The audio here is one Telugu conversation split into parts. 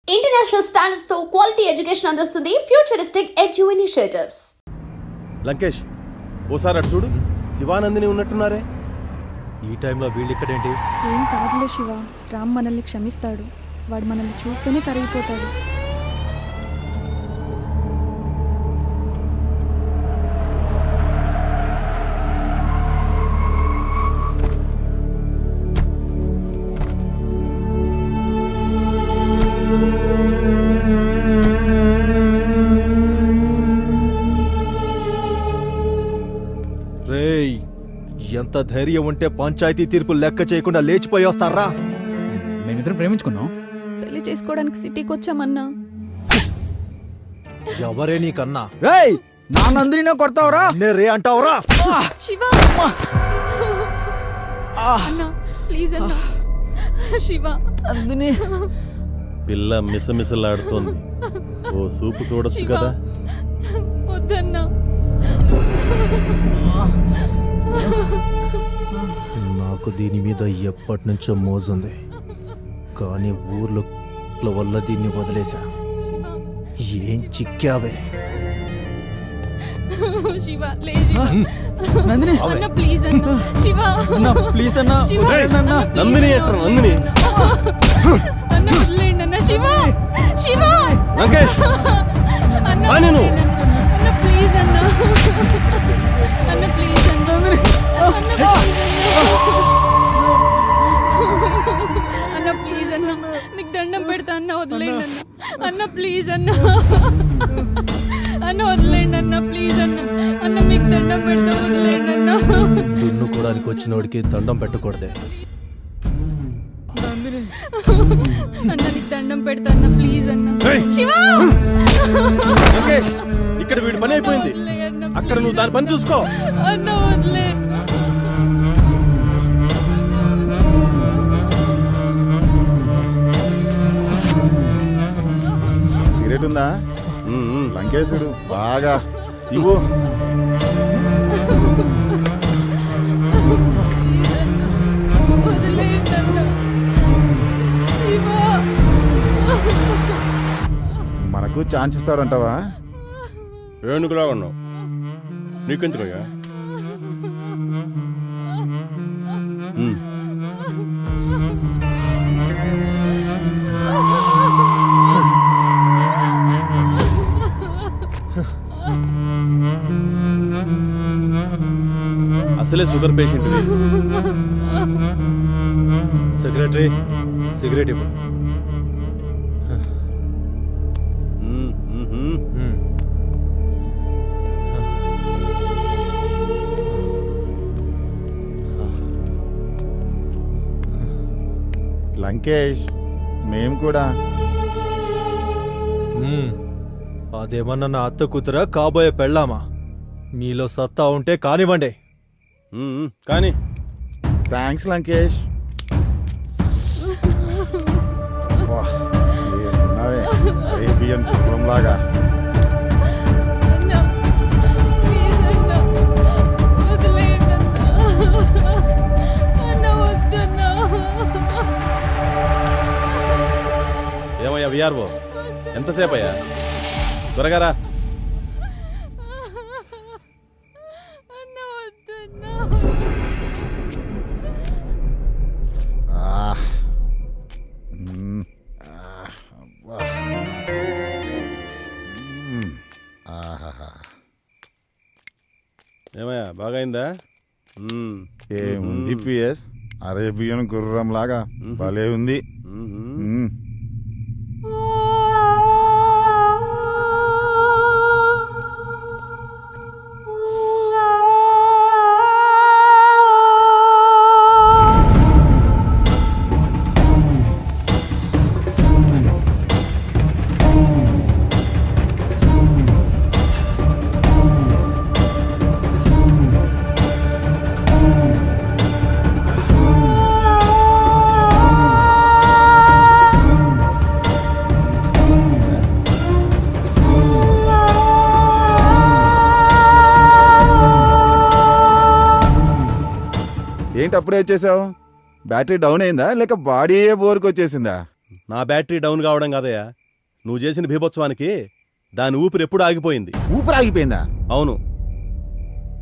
ఇంటర్నేషనల్ స్టాండర్డ్స్ తో క్వాలిటీ ఎడ్యుకేషన్ అందిస్తుంది ఫ్యూచరిస్టిక్ ఎడ్యు ఇనిషియేటివ్స్. లంకేష్ ఓసారి అటు చూడు, శివానందిని ఉన్నట్టున్నారే. ఈ టైంలో వీళ్ళిక్కడేంటి? ఏం కాదులే శివ, రామ్ మనల్ని క్షమిస్తాడు. వాడు మనల్ని చూస్తేనే కరిగిపోతాడు. రేయ్, ఎంత ధైర్యం ఉంటే పంచాయతీ తీర్పు లెక్క చేయకుండా లేచిపోయి వస్తారా? మేమిద్దరం ప్రేమించుకున్నాం. పెళ్లి చేసుకోవడానికి సిటీకి వచ్చామన్నా. ఎవరే నీకన్నా? రేయ్, నా నందిని కొడతావురా? నే రే అంటావురా? శివ అన్నా, ప్లీజ్ అన్నా. శివ నందిని పిల్ల మిసమిసలాడుతోంది. ఓ సూపు చూడొచ్చు కదా. వద్దన్నా. నాకు దీని మీద ఎప్పటి నుంచో మోజుంది, కానీ ఊర్లో వల్ల దీన్ని వదిలేశా. ఏం చిక్కావే? శివ లే శివ. నందిని అన్నా ప్లీజ్ అన్నా. శివ అన్నా, ప్లీజ్ అన్నా. శివ, వదిలేయండి అన్నా. నందిని ఎట్రా, నందిని. అన్నా వదిలేయండి అన్నా. శివ శివ లంకేష్ అన్నా ఆ నేను. వదిలేయండి అన్నా. అన్నా ప్లీజ్ అన్నా. అన్నా ప్లీజ్ అన్నా. నందిని అన్నా ప్లీజ్ అన్నా, మీకు దండం పెడతా అన్న, వదిలేండి అన్న. అన్న ప్లీజ్ అన్న. అన్న వదిలేండి అన్న, ప్లీజ్ అన్న. అన్న మీకు దండం పెడతా, వదిలేండి అన్న. దున్నుకోవడానికి వచ్చినోడికి దండం పెట్టకూడదే. అన్న నీకు దండం పెడతా అన్న, ప్లీజ్ అన్న. ఏయ్! శివ లంకేష్, ఇక్కడ వీడి పని అయిపోయింది. వదిలే అన్న, అక్కడ నువ్వు దాని పని చూసుకో. అన్న వదిలే. సిగరెట్ ఉందా? లంకేశుడు బాగా ఇవ్వు. వదిలేండి అన్న. శివ మనకు ఛాన్స్ ఇస్తాడంటావా? ఏనుగులా ఉన్నావు, నీకెందుకయ్యా? అసలే షుగర్ పేషెంట్. సెక్రటరీ, సిగరెట్ ఇవ్వు. లంకేష్, మేము కూడా. అదేమన్నా నా అత్త కూతురా, కాబోయే పెళ్ళామా? మీలో సత్తా ఉంటే కానివ్వండి. కానీ థ్యాంక్స్ లంకేష్. అరేబియన్ లాగా. అన్న ప్లీజ్ అన్న, వదిలేయండి అన్న. అన్న వద్దన్న. ఏమయ్యా విఆర్ఓ, ఎంతసేపు అయ్యా? త్వరగా రా. అన్న వద్దన్న. ఏమయ్యా, బాగైందా? ఏముంది పిఎస్, అరేబియన్ గుర్రం లాగా భలే ఉంది. ఏంటి అప్పుడే వచ్చేసావు? బ్యాటరీ డౌన్ అయిందా లేక బాడీ బోర్కి వచ్చేసిందా? నా బ్యాటరీ డౌన్ కావడం కాదయ్యా, నువ్వు చేసిన బీభత్సవానికి దాని ఊపిరి ఎప్పుడు ఆగిపోయింది. ఊపిరి ఆగిపోయిందా? అవును.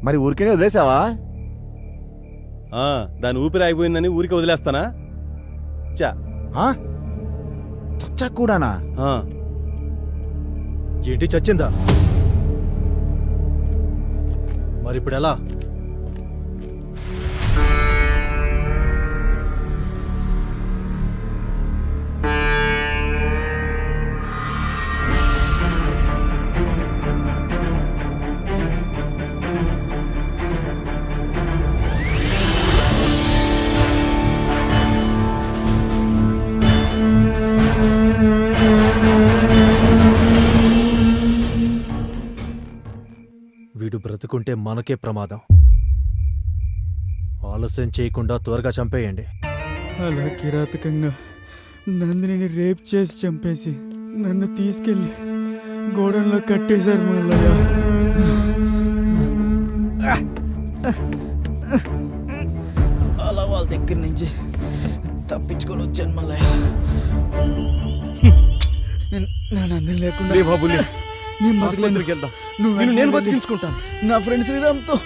మరి ఊరికేనే వదిలేసావా? దాని ఊపిరి ఆగిపోయిందని ఊరికి వదిలేస్తానా? చా ఆ? చచ్చా కూడానా? ఏంటి చచ్చిందా? మరి ఇప్పుడు ఎలా? వీడు బ్రతుకుంటే మనకే ప్రమాదం. ఆలస్యం చేయకుండా త్వరగా చంపేయండి. అలా కిరాతకంగా నందిని రేప్ చేసి చంపేసి నన్ను తీసుకెళ్ళి గోడంలో కట్టేశారు మల్లయ్య. అలా వాళ్ళ దగ్గర నుంచి తప్పించుకొని వచ్చాను మల్లయ్య. నా నందిని లేకుండా నేను బతకలేను. నేను బతికించుకుంటాను. నా ఫ్రెండ్ శ్రీరామ్తో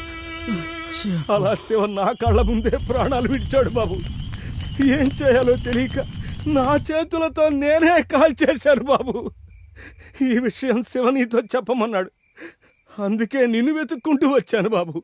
అలా శివ నా కళ్ళ ముందే ప్రాణాలు విడిచాడు బాబు. ఏం చేయాలో తెలియక నా చేతులతో నేనే కాల్ చేశాను బాబు. ఈ విషయం శివ నీతో చెప్పమన్నాడు, అందుకే నిన్ను వెతుక్కుంటూ వచ్చాను బాబు.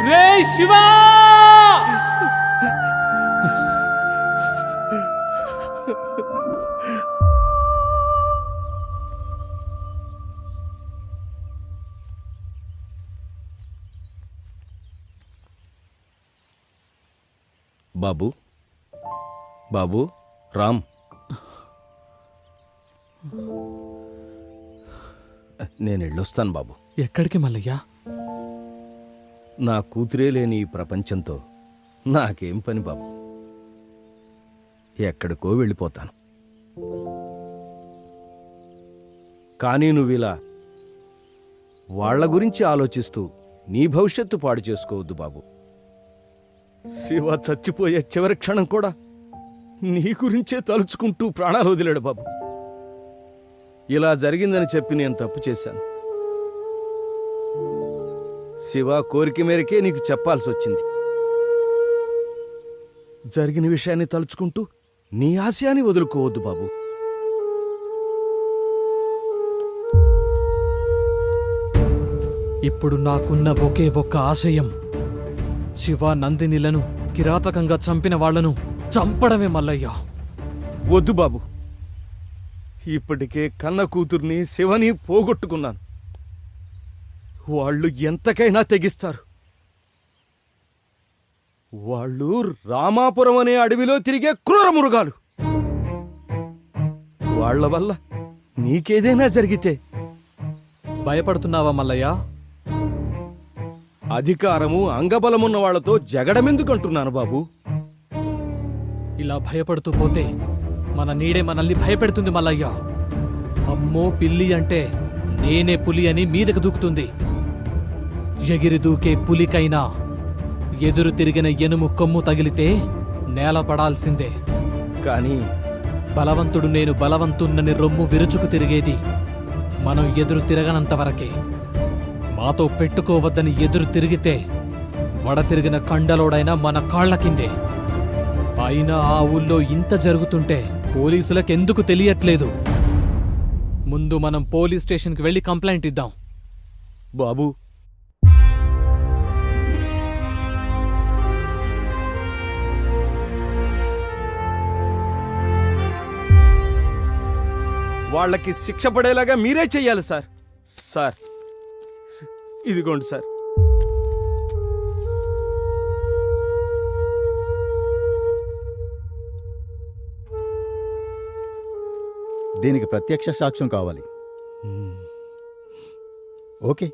రే శివా! బాబు, బాబు, రామ్, నేను వెళ్ళొస్తాను బాబు. ఎక్కడికి మల్లయ్యా? నా కూతురే లేని ఈ ప్రపంచంతో నాకేం పని బాబు. ఎక్కడికో వెళ్ళిపోతాను. కానీ నువ్విలా వాళ్ల గురించి ఆలోచిస్తూ నీ భవిష్యత్తు పాడు చేసుకోవద్దు బాబు. శివ చచ్చిపోయే చివరి క్షణం కూడా నీ గురించే తలుచుకుంటూ ప్రాణాలు వదిలాడు బాబు. ఇలా జరిగిందని చెప్పి నేను తప్పు చేశాను. శివ కోరిక మేరకే నీకు చెప్పాల్సి వచ్చింది. జరిగిన విషయాన్ని తలుచుకుంటూ నీ ఆశయాన్ని వదులుకోవద్దు బాబు. ఇప్పుడు నాకున్న ఒకే ఒక్క ఆశయం శివ నందినిలను కిరాతకంగా చంపిన వాళ్లను చంపడమే మల్లయ్యా. వద్దు బాబు, ఇప్పటికే కన్న కూతుర్ని శివని పోగొట్టుకున్నాను. వాళ్ళు ఎంతకైనా తెగిస్తారు. వాళ్ళు రామాపురం అనే అడవిలో తిరిగే క్రూర మృగాలు. వాళ్ల వల్ల నీకేదైనా జరిగితే భయపడుతున్నావా మల్లయ్యా? అధికారము అంగబలమున్న వాళ్లతో జగడమెందుకంటున్నాను బాబు. ఇలా భయపడుతూ పోతే మన నీడే మనల్ని భయపెడుతుంది మల్లయ్యా. అమ్మో పిల్లి అంటే నేనే పులి అని మీదకు దూకుతుంది. ఎగిరి దూకే పులికైనా ఎదురు తిరిగిన ఎనుము కొమ్ము తగిలితే నేల పడాల్సిందే. కానీ బలవంతుడు నేను బలవంతున్నని రొమ్ము విరుచుకు తిరిగేది మనం ఎదురు తిరగనంతవరకే. మాతో పెట్టుకోవద్దని ఎదురు తిరిగితే వడ తిరిగిన కండలోడైనా మన కాళ్ల కిందే. అయినా ఆ ఊళ్ళో ఇంత జరుగుతుంటే పోలీసులకెందుకు తెలియట్లేదు? ముందు మనం పోలీస్ స్టేషన్కి వెళ్ళి కంప్లైంట్ ఇద్దాం. బాబు, వాళ్ళకి శిక్ష పడేలాగా మీరే చెయ్యాలి సార్. సార్, ఇదిగోండి సార్. దీనికి ప్రత్యక్ష సాక్ష్యం కావాలి. ఓకే,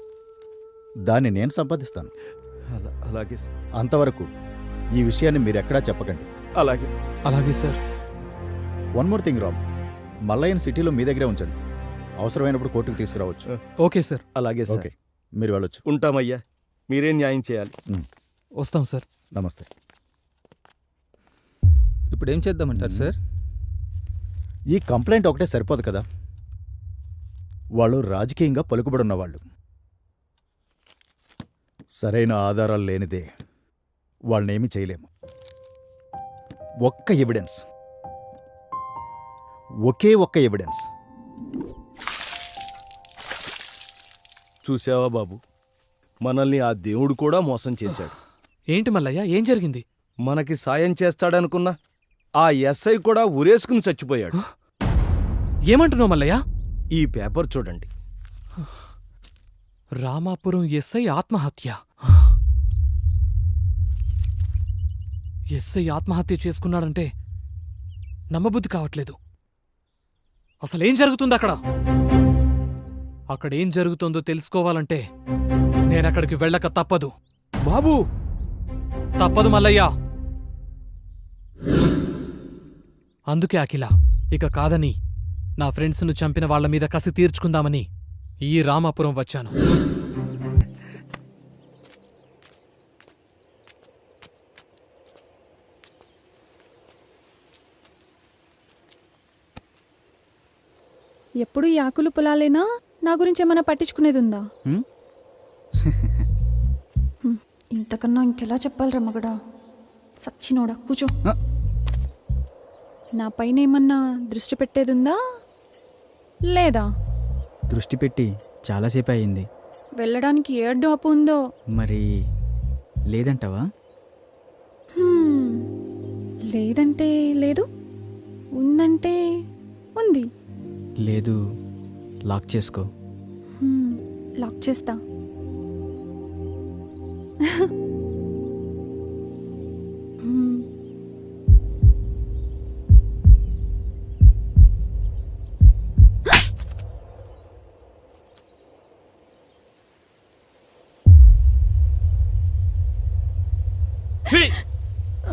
దాన్ని నేను సంపాదిస్తాను. అలాగే సార్. అంతవరకు ఈ విషయాన్ని మీరెక్కడా చెప్పకండి. అలాగే. అలాగే sir. One more thing Ram, మల్లయ్యని సిటీలో మీ దగ్గరే ఉంచండి. అవసరమైనప్పుడు కోర్టుకు తీసుకురావచ్చు. Okay sir. అలాగే సార్. ఓకే, మీరు వెళ్ళొచ్చు. ఉంటామయ్యా. మీరేం న్యాయం చేయాలి. వస్తాం సార్. నమస్తే. ఇప్పుడు ఏం చేద్దామంటారు సార్? ఈ కంప్లైంట్ ఒకటే సరిపోదు కదా. వాళ్ళు రాజకీయంగా పలుకుబడున్నవాళ్ళు. సరైన ఆధారాలు లేనిదే వాళ్ళనేమీ చేయలేము. ఒక్క ఎవిడెన్స్, ఒకే ఒక్క ఎవిడెన్స్. చూసావా బాబు, మనల్ని ఆ దేవుడు కూడా మోసం చేశాడు. ఏంటి మల్లయ్య, ఏం జరిగింది? మనకి సాయం చేస్తాడనుకున్నా ఆ ఎస్ఐ కూడా ఉరేసుకుని చచ్చిపోయాడు. ఏమంటున్నావు మల్లయ్య? ఈ పేపర్ చూడండి. రామాపురం ఎస్ఐ ఆత్మహత్య. ఎస్ఐ ఆత్మహత్య చేసుకున్నాడంటే నమ్మబుద్ధి కావట్లేదు. అసలేం జరుగుతుంది అక్కడ? అక్కడేం జరుగుతుందో తెలుసుకోవాలంటే నేనక్కడికి వెళ్ళక తప్పదు. బాబు, తప్పదు మల్లయ్య. అందుకే అఖిల ఇక కాదని నా ఫ్రెండ్స్ను చంపిన వాళ్ల మీద కసి తీర్చుకుందామని ఈ రామాపురం వచ్చాను. ఎప్పుడు ఈ ఆకులు పొలాలేనా? నా గురించి ఏమైనా పట్టించుకునేది ఉందా? హ్మ్? ఇంతకన్నా ఇంకెలా చెప్పాలిరా మగడా? సచ్చినోడా, కూచో. ఆ. నా పైన ఏమన్నా దృష్టి పెట్టేదుందా లేదా? దృష్టి పెట్టి చాలాసేపు అయింది. వెళ్ళడానికి ఏడ్డు అప్పు ఉందో? మరి లేదంటావా? హ్మ్. లేదంటే లేదు, ఉందంటే ఉంది. లేదు, లాక్ చేసుకో. లాక్ చేస్తా.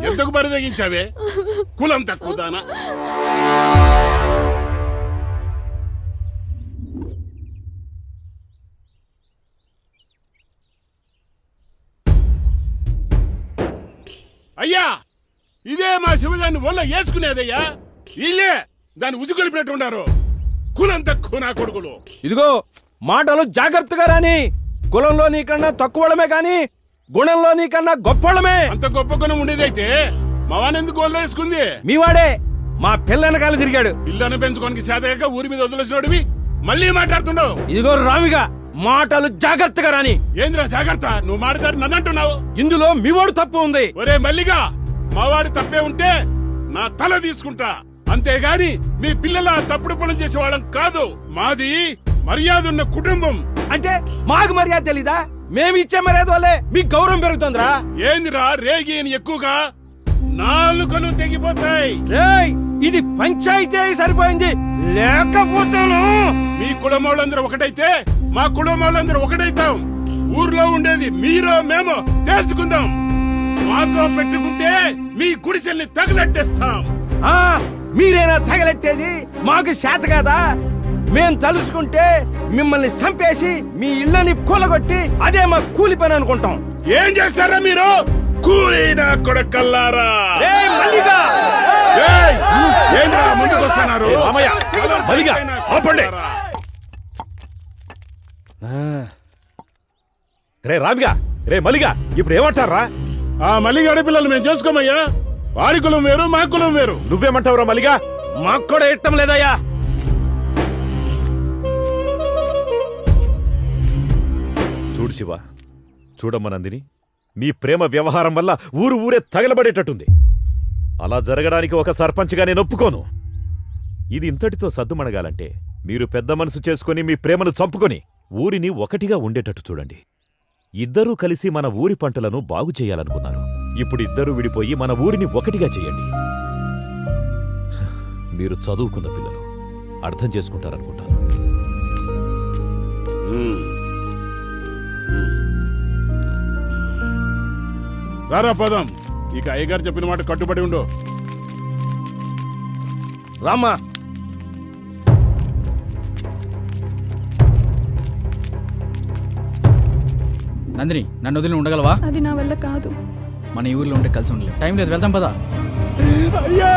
ఎందుకు బరిదగించావే? కులం తక్కువ దానా? అయ్యా, ఇదే మా శివదాన్ని ఒళ్ళ వేసుకునేదయ్యా. ఇల్లే దాన్ని ఉసుకొలిపినట్టున్నారు. కులం తక్కువ నా కొడుకులు. ఇదిగో మాటలు జాగ్రత్తగా రాని. కులంలో నీకన్నా తక్కువడమే కాని గుణంలో నీకన్నా గొప్పవాళ్ళమే. అంత గొప్ప గుణం ఉండేదైతే మా వానెందుకు ఒళ్ళ వేసుకుంది? మీవాడే మా పిల్ల వెనకాల తిరిగాడు. పిల్లను పెంచుకోనికి చేతగా ఊరి మీద వదిలేసినోడివి మళ్ళీ మాట్లాడుతున్నావు. ఇదిగో రామిగా మాటలు జాగ్రత్తగా రాని. ఏంద్రా జాగ్రత్త? నువ్వు మాట్లాడి నన్ను అంటున్నావు. ఇందులో మీవాడు తప్పు ఉంది. ఒరే మల్లిగా, మావాడి తప్పే ఉంటే నా తల తీసుకుంటా. అంతేగాని మీ పిల్లల తప్పుడు పనులు చేసేవాళ్ళం కాదు. మాది మర్యాదున్న కుటుంబం. అంటే మాకు మర్యాద తెలీదా? మేమిచ్చే మర్యాద వల్లే మీకు గౌరవం పెరుగుతుందిరా. ఏందిరా రేగి అని ఎక్కువగా నాలుకలు తెగిపోతాయి. రేయ్, ఇది పంచాయతీ అయి సరిపోయింది. లేకపోతాను. మీ కులమోళ్ళందరూ ఒకటైతే మా కులమోళ్ళందరూ ఒకటైతాం. ఊర్లో ఉండేది మీరో మేమో తేల్చుకుందాం. మాతో పెట్టుకుంటే మీ గుడిసెల్ని తగలెట్టేస్తాం. ఆ, మీరేనా తగలెట్టేది? మాకు చేత కాదా? మేం తలుసుకుంటే మిమ్మల్ని చంపేసి మీ ఇళ్ళని కూలగొట్టి అదే మా కూలి పని అనుకుంటాం. ఏం చేస్తారా మీరు? కూలీనా కొడకల్లారా? రేయ్ మల్లిగా! ఏయ్! ఏంట్రా ముందుకొస్తున్నారు? మల్లిగా, ఆపండి. రే రామిగా, రే మల్లిగా, ఇప్పుడు ఏమంటారా? ఆ మల్లిగాడి పిల్లలు మేము చేసుకోమయ్యా. వారి కులం వేరు, మా కులం వేరు. నువ్వేమంటావురా మల్లిగా? మాకు కూడా ఇష్టం లేదయ్యా. చూడు శివ, చూడమ్మ నందిని, మీ ప్రేమ వ్యవహారం వల్ల ఊరే తగలబడేటట్టుంది. అలా జరగడానికి ఒక సర్పంచ్గా నేను ఒప్పుకోను. ఇది ఇంతటితో సద్దుమణగాలంటే మీరు పెద్ద మనసు చేసుకుని మీ ప్రేమను చంపుకొని ఊరిని ఒకటిగా ఉండేటట్టు చూడండి. ఇద్దరూ కలిసి మన ఊరి పంటలను బాగు చేయాలనుకున్నారు. ఇప్పుడు ఇద్దరూ విడిపోయి మన ఊరిని ఒకటిగా చేయండి. మీరు చదువుకున్న పిల్లలు, అర్థం చేసుకుంటారనుకుంటాను. రారా పదం. ఇక అయ్యగారు చెప్పిన మాట కట్టుబడి ఉండు. రామ్మా. నందిని నన్ను వదిలి ఉండగలవా? అది నా వల్ల కాదు. మన ఈ ఊర్లో ఉంటే కలిసి ఉండలేదు. టైం లేదు, వెళ్దాం పదా. అయ్యా,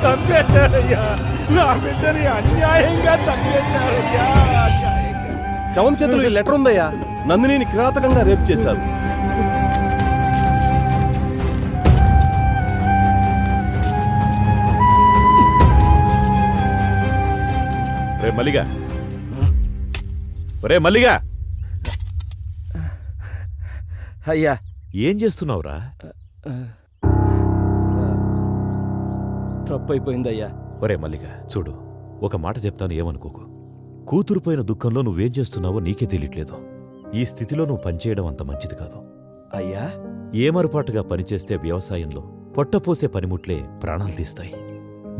చంపేశారయ్యా నా బిడ్డని, అన్యాయంగా చంపేశారయ్యా, అన్యాయంగా. శవం చేతులు ఈ లెటర్ ఉందయ్యా. నందినిని కిరాతకంగా రేప్ చేశారు. రే మల్లిగా, రే మల్లిగా, అయ్యా, ఏం చేస్తున్నావురా? తప్పైపోయిందయ్యా. ఒరే మల్లిగా, చూడు, ఒక మాట చెప్తాను, ఏమనుకోకు. కూతురుపోయిన దుఃఖంలో నువ్వేం చేస్తున్నావో నీకే తెలియట్లేదు. ఈ స్థితిలో నువ్వు పనిచేయడం అంత మంచిది కాదు. అయ్యా, ఏమరుపాటుగా పనిచేస్తే వ్యవసాయంలో పొట్టపోసే పనిముట్లే ప్రాణాలు తీస్తాయి.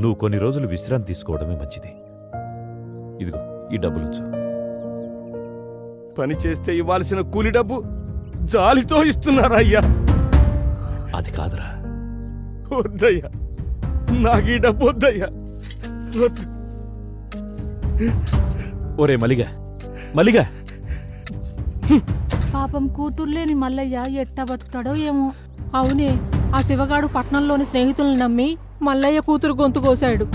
నువ్వు కొన్ని రోజులు విశ్రాంతి తీసుకోవడమే మంచిది. ఇదిగో ఈ డబ్బులుంచు. పని చేస్తే ఇవ్వాల్సిన కూలి డబ్బు జాలితో ఇస్తున్నారయ్యా. అది కాదురా. వద్దయ్యా, నాకు ఈ డబ్బు వద్దయ్యా, వద్దు. ఒరే మల్లిగా, మల్లిగా, పాపం కూతుర్లేని మల్లయ్య ఎట్టా బతుకుతాడో ఏమో. అవునే, ఆ శివగాడు పట్నంలోని స్నేహితులను నమ్మి మల్లయ్య కూతురు గొంతు కోశాడు.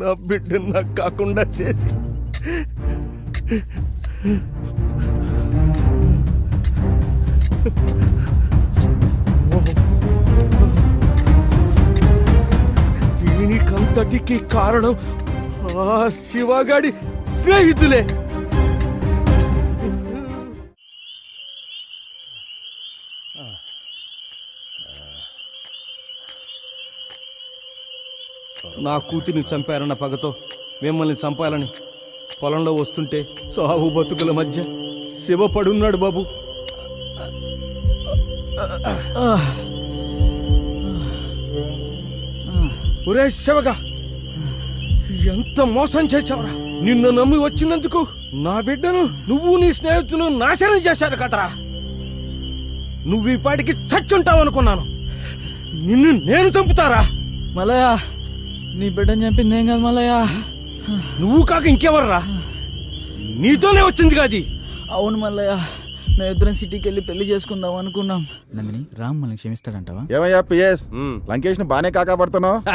నా బిడ్డను నాకు కాకుండా చేసి దీనికంతటికి కారణం ఆ శివగాడి స్నేహితులే. నా కూతురిని చంపారన్న పగతో మిమ్మల్ని చంపాలని పొలంలో వస్తుంటే చావు బతుకుల మధ్య శివ పడున్నాడు బాబు. ఒరే శివగా, ఎంత మోసం చేశావురా! నిన్ను నమ్మి వచ్చినందుకు నా బిడ్డను నువ్వు నీ స్నేహితులు నాశనం చేశారు కదరా. నువ్వు ఈ పాటికి చచ్చుంటావనుకున్నాను. నిన్ను నేను చంపుతారా? మల్లయ్య, నీ బిడ్డని చంపింది ఏం కాదు మల్లయ్య. నువ్వు కాక ఇంకెవర్రా? నీతోనే వచ్చింది కాది. అవును మల్లయ్య, మేమిద్దరం సిటీకి వెళ్ళి పెళ్లి చేసుకుందాం అనుకున్నాం. నందిని, రామ్ మనల్ని క్షమిస్తాడంటావా? ఏమయ్యా పిఎస్, లంకేష్ బానే కాకపడుతున్నావు.